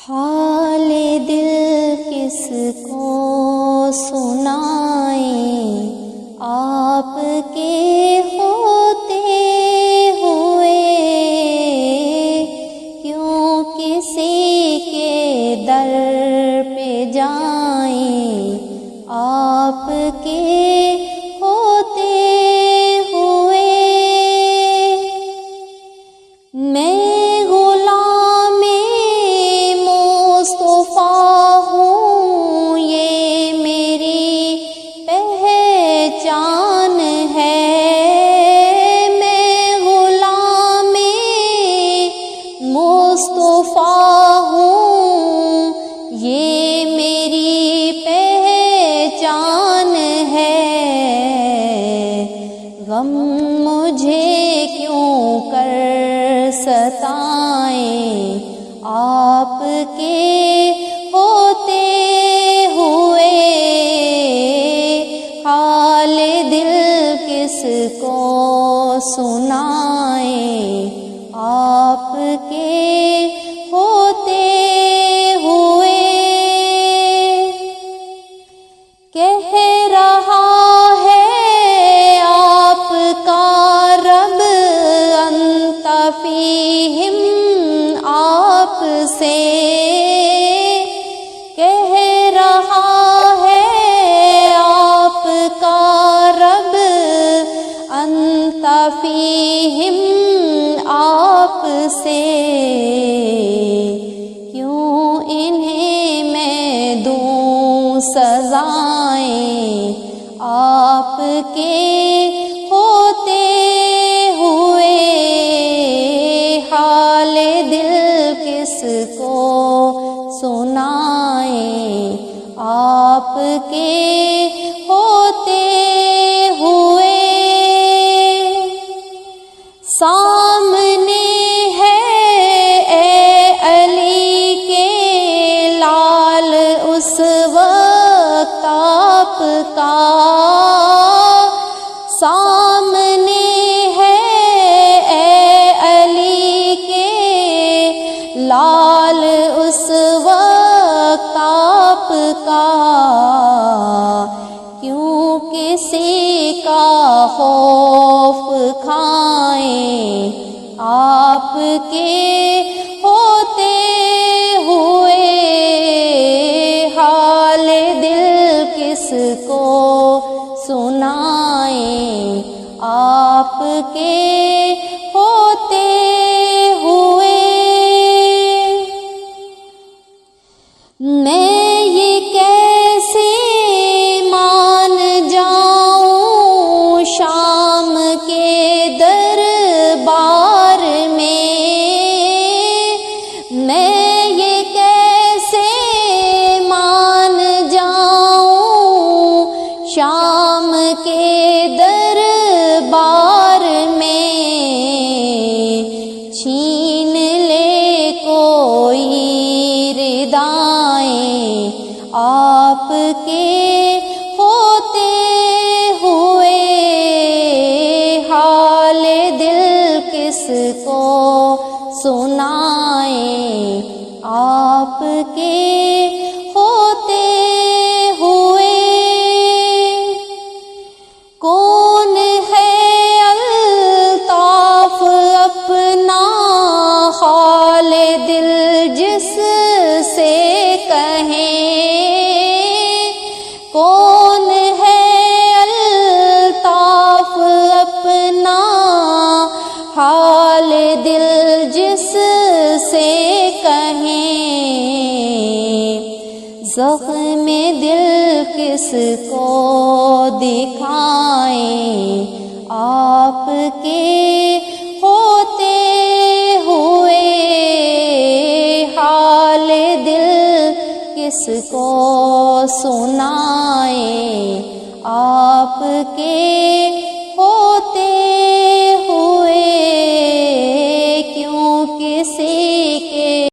حال دل کس کو سنائیں، آپ کے ہوتے ہوئے کیوں کسی کے در پہ جائیں، آپ کے ہوتے ہوئے میں غم مجھے کیوں کر ستائیں، آپ کے ہوتے ہوئے حال دل کس کو سنائیں، آپ کے ہوتے ہوئے کہہ رہا فیہم آپ سے، کہہ رہا ہے آپ کا رب انت فیہم آپ سے، کیوں انہیں میں دوں سزائیں، آپ کے ہوتے کس کو سنائیں، آپ کے ہوتے ہوئے سامنے ہے اے علی کے لال اس وقت آپ کا، سامنے لال اس وقت آپ کا، کیوں کسی کا خوف کھائیں، آپ کے ہوتے ہوئے حال دل کس کو سنائیں، آپ کے ہوتے میں یہ کیسے مان جاؤں شام کے دربار میں یہ کیسے مان جاؤں شام کے دربار میں، چھین لے کوئی آپ کے ہوتے ہوئے حال دل کس کو سنائیں، آپ کے ہوتے ہوئے کون ہے الطاف اپنا حال دل جس سے کہیں، کون ہے الطاف اپنا حال دل جس سے کہیں، زخم دل کس کو دکھائیں، آپ کے ہوتے ہوئے حال دل کس کو سنائیں، آپ کے ہوتے ہوئے کیوں کسی کے